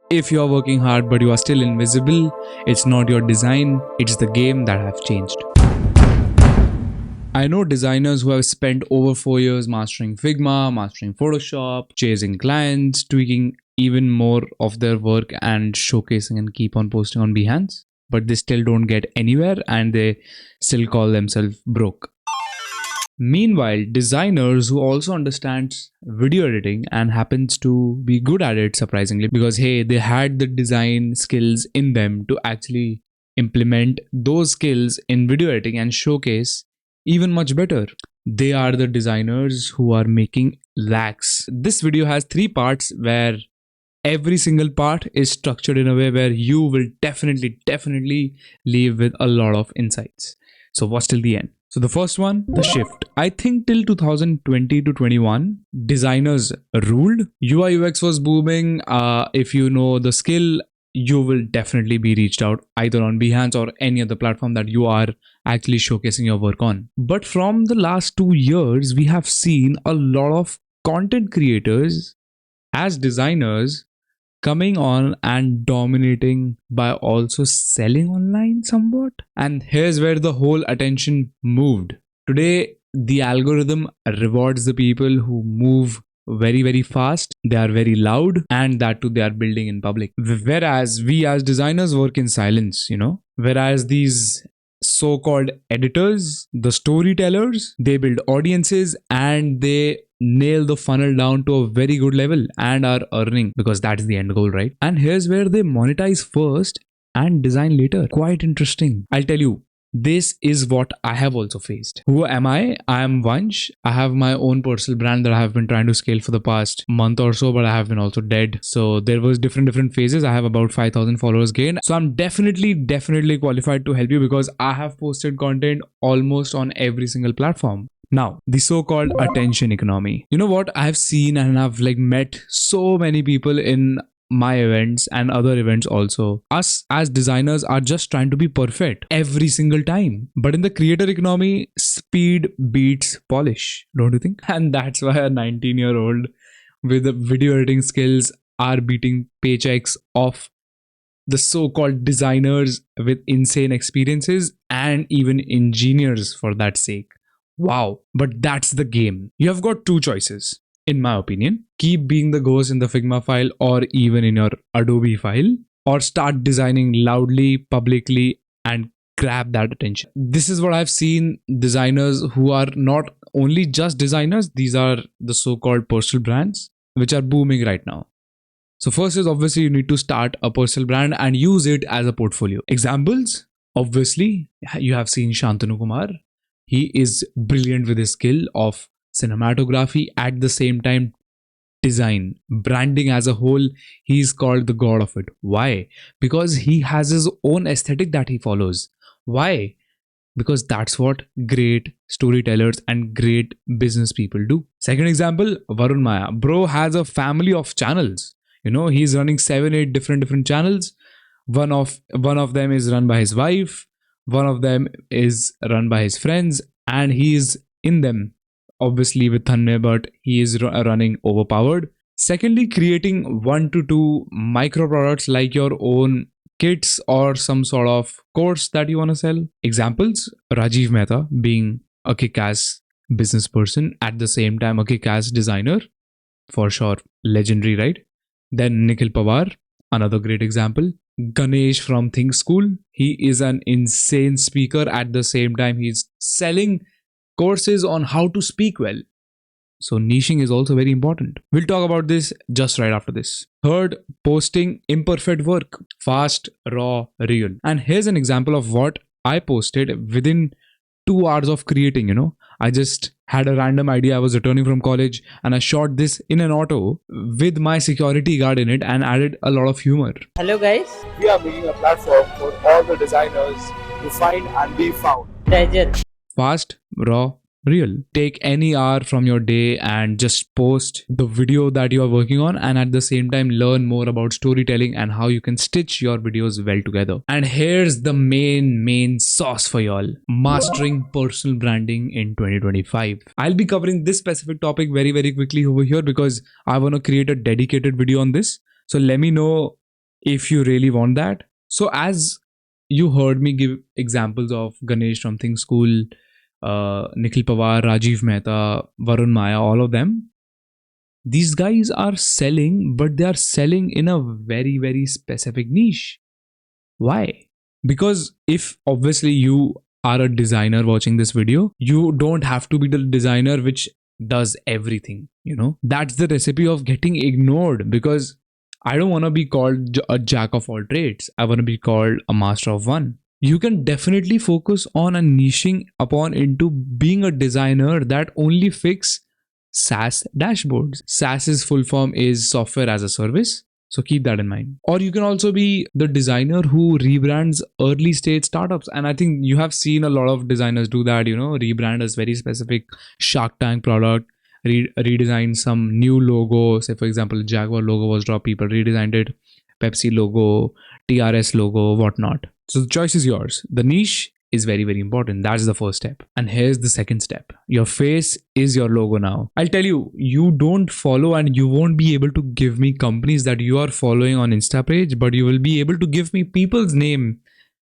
If you're working hard but you are still invisible, it's not your design, it's the game that have changed. I know designers who have spent over 4 years mastering Figma, mastering Photoshop, chasing clients, tweaking even more of their work and showcasing and keep on posting on Behance, but they still don't get anywhere and they still call themselves broke. Meanwhile, designers who also understand video editing and happens to be good at it surprisingly because hey, they had the design skills in them to actually implement those skills in video editing and showcase even much better. They are the designers who are making lakhs. This video has 3 parts where every single part is structured in a way where you will definitely leave with a lot of insights. So watch till the end. So the first one, the shift. I think till 2020 to 21, designers ruled. UI UX was booming. If you know the skill, you will definitely be reached out either on Behance or any other platform that you are actually showcasing your work on. But from the last 2 years, we have seen a lot of content creators as designers coming on and dominating by also selling online somewhat. And here's where the whole attention moved. Today, the algorithm rewards the people who move very fast, they are very loud, and that too they are building in public. Whereas we as designers work in silence, Whereas these so-called editors, the storytellers, they build audiences and they nail the funnel down to a very good level and are earning because that's the end goal, right? And here's where they monetize first and design later. Quite interesting. I'll tell you, this is what I have also faced. Who am I? I am Vansh. I have my own personal brand that I have been trying to scale for the past month or so, but I have been also dead. So there was different phases. I have about 5,000 followers gained. So I'm definitely qualified to help you because I have posted content almost on every single platform. Now, the so-called attention economy. You know what? I've seen and I've met so many people in my events and other events also. Us as designers are just trying to be perfect every single time. But in the creator economy, speed beats polish, don't you think? And that's why a 19-year-old with the video editing skills are beating paychecks of the so-called designers with insane experiences and even engineers for that sake. Wow. But that's the game. You have got 2 choices. In my opinion, keep being the ghost in the Figma file or even in your Adobe file, or start designing loudly, publicly, and grab that attention. This is what I've seen designers who are not only just designers, these are the so-called personal brands, which are booming right now. So first is obviously you need to start a personal brand and use it as a portfolio. Examples, obviously, you have seen Shantanu Kumar. He is brilliant with his skill of cinematography, at the same time design, branding as a whole. He's called the god of it. Why? Because he has his own aesthetic that he follows. Why? Because that's what great storytellers and great business people do. Second example, Varun Maya. Bro has a family of channels. He's running 7-8 different channels. One of them is run by his wife, one of them is run by his friends, and he's in them obviously with Thanne, but he is running overpowered. Secondly, creating 1 to 2 micro products like your own kits or some sort of course that you want to sell. Examples, Rajiv Mehta being a kick-ass business person, at the same time a kick-ass designer, for sure, legendary, right? Then Nikhil Pawar, another great example. Ganesh from Think School, he is an insane speaker, at the same time he's selling courses on how to speak well. So niching is also very important. We'll talk about this just right after this. Third, posting imperfect work. Fast, raw, real. And here's an example of what I posted within 2 hours of creating. I just had a random idea. I was returning from college and I shot this in an auto with my security guard in it and added a lot of humor. Hello guys. We are making a platform for all the designers to find and be found. Treasure. Fast, raw, real. Take any hour from your day and just post the video that you are working on, and at the same time learn more about storytelling and how you can stitch your videos well together. And here's the main sauce for y'all: mastering personal branding in 2025. I'll be covering this specific topic very quickly over here because I want to create a dedicated video on this. So let me know if you really want that. So as you heard me give examples of Ganesh from Think School, Nikhil Pawar, Rajiv Mehta, Varun Maya, all of them, these guys are selling, but they are selling in a very, very specific niche. Why? Because if obviously you are a designer watching this video, you don't have to be the designer which does everything, That's the recipe of getting ignored, because I don't want to be called a jack of all trades. I want to be called a master of one. You can definitely focus on a niching upon into being a designer that only fix SaaS dashboards. SaaS's full form is software as a service. So keep that in mind. Or you can also be the designer who rebrands early stage startups. And I think you have seen a lot of designers do that, rebrand as very specific Shark Tank product, redesign some new logo. Say, for example, Jaguar logo was dropped, people redesigned it, Pepsi logo, TRS logo, whatnot. So the choice is yours. The niche is very, very important. That's the first step. And here's the second step. Your face is your logo now. I'll tell you, you don't follow and you won't be able to give me companies that you are following on Insta page, but you will be able to give me people's name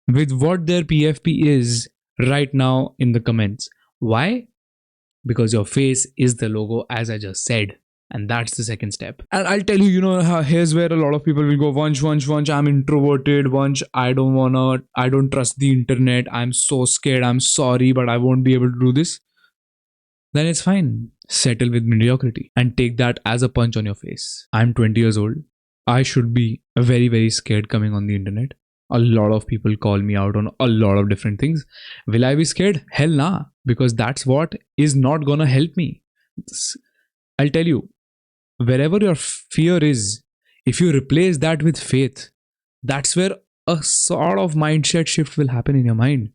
with what their PFP is right now in the comments. Why? Because your face is the logo, as I just said. And that's the second step. And I'll tell you, here's where a lot of people will go, Vansh, I'm introverted. Vansh, I don't trust the internet. I'm so scared. I'm sorry, but I won't be able to do this. Then it's fine. Settle with mediocrity and take that as a punch on your face. I'm 20 years old. I should be very, very scared coming on the internet. A lot of people call me out on a lot of different things. Will I be scared? Hell nah. Because that's what is not gonna help me. I'll tell you, wherever your fear is, if you replace that with faith, that's where a sort of mindset shift will happen in your mind.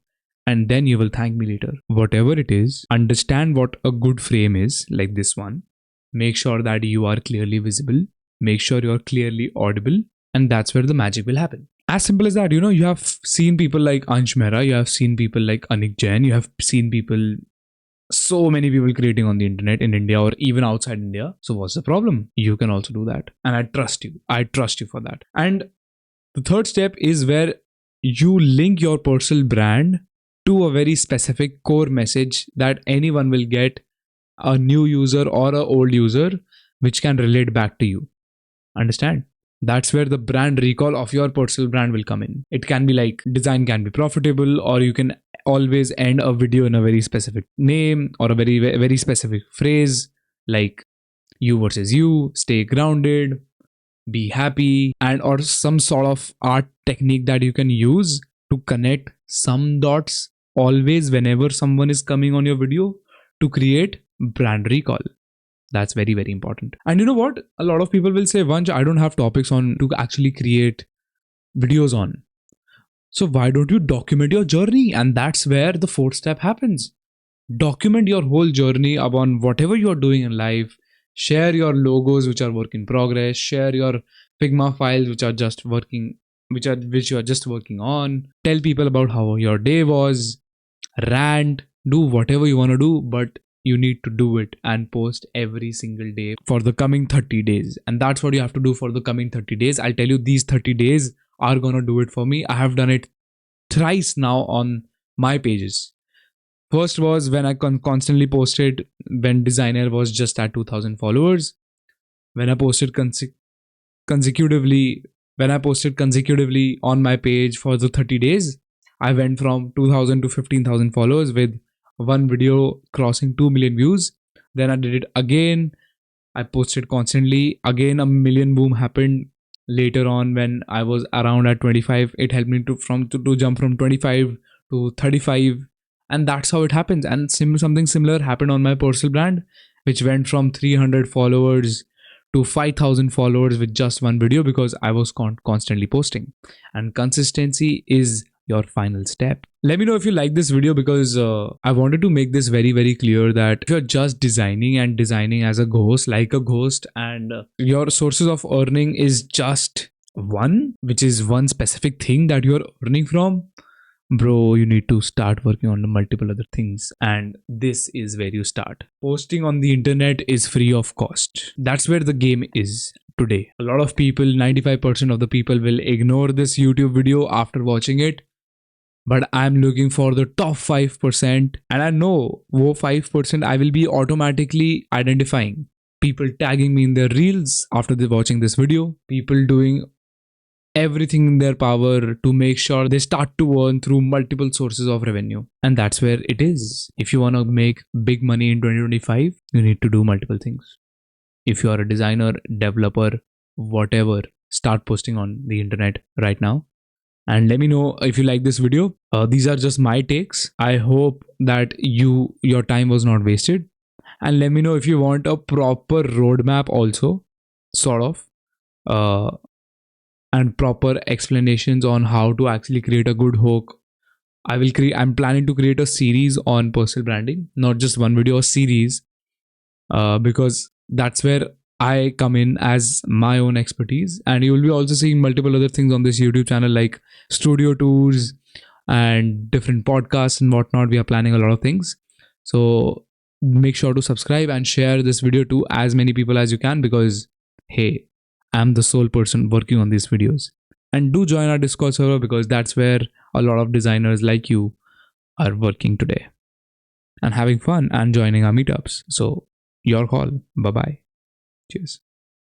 And then you will thank me later. Whatever it is, understand what a good frame is, like this one. Make sure that you are clearly visible. Make sure you're clearly audible. And that's where the magic will happen. As simple as that. You have seen people like Ansh Mehra, you have seen people like Anik Jain, you have seen people, so many people creating on the internet in India or even outside India. So what's the problem? You can also do that. And I trust you. I trust you for that. And the third step is where you link your personal brand to a very specific core message that anyone will get, a new user or an old user, which can relate back to you. Understand? That's where the brand recall of your personal brand will come in. It can be like design can be profitable, or you can always end a video in a very specific name or a very, very specific phrase like you versus you, stay grounded, be happy, and or some sort of art technique that you can use to connect some dots always whenever someone is coming on your video to create brand recall. That's very, very important. And you know what? A lot of people will say, Vansh, I don't have topics on to actually create videos on. So why don't you document your journey? And that's where the fourth step happens. Document your whole journey upon whatever you're doing in life. Share your logos which are work in progress. Share your Figma files which are just working, which you are just working on. Tell people about how your day was. Rant. Do whatever you want to do, but you need to do it and post every single day for the coming 30 days. And that's what you have to do for the coming 30 days. I'll tell you, these 30 days are gonna do it for me. I have done it thrice now on my pages. First was when I constantly posted when designer was just at 2000 followers. When I posted consecutively on my page for the 30 days, I went from 2000 to 15,000 followers with one video crossing 2 million views. Then I did it again. I posted constantly. Again, a million boom happened later on when I was around at 25. It helped me to jump from 25 to 35. And that's how it happens. And something similar happened on my personal brand, which went from 300 followers to 5,000 followers with just one video because I was constantly posting. And consistency is your final step. Let me know if you like this video, because I wanted to make this very, very clear that if you're just designing as a ghost, like a ghost, and your sources of earning is just one, which is one specific thing that you're earning from, bro, you need to start working on multiple other things. And this is where you start. Posting on the internet is free of cost. That's where the game is. today. A lot of people, 95% of the people, will ignore this YouTube video after watching it. But I'm looking for the top 5%. And I know wo 5% I will be automatically identifying. People tagging me in their reels after they watching this video. People doing everything in their power to make sure they start to earn through multiple sources of revenue. And that's where it is. If you want to make big money in 2025, you need to do multiple things. If you are a designer, developer, whatever, start posting on the internet right now. And let me know if you like this video. These are just my takes. I hope that your time was not wasted. And let me know if you want a proper roadmap also, sort of. And proper explanations on how to actually create a good hook. I'm planning to create a series on personal branding, not just one video, a series, because that's where I come in as my own expertise. And you will be also seeing multiple other things on this YouTube channel, like studio tours and different podcasts and whatnot. We are planning a lot of things. So make sure to subscribe and share this video to as many people as you can, because hey, I'm the sole person working on these videos. And do join our Discord server, because that's where a lot of designers like you are working today and having fun and joining our meetups. So your call. Bye bye. Cheers.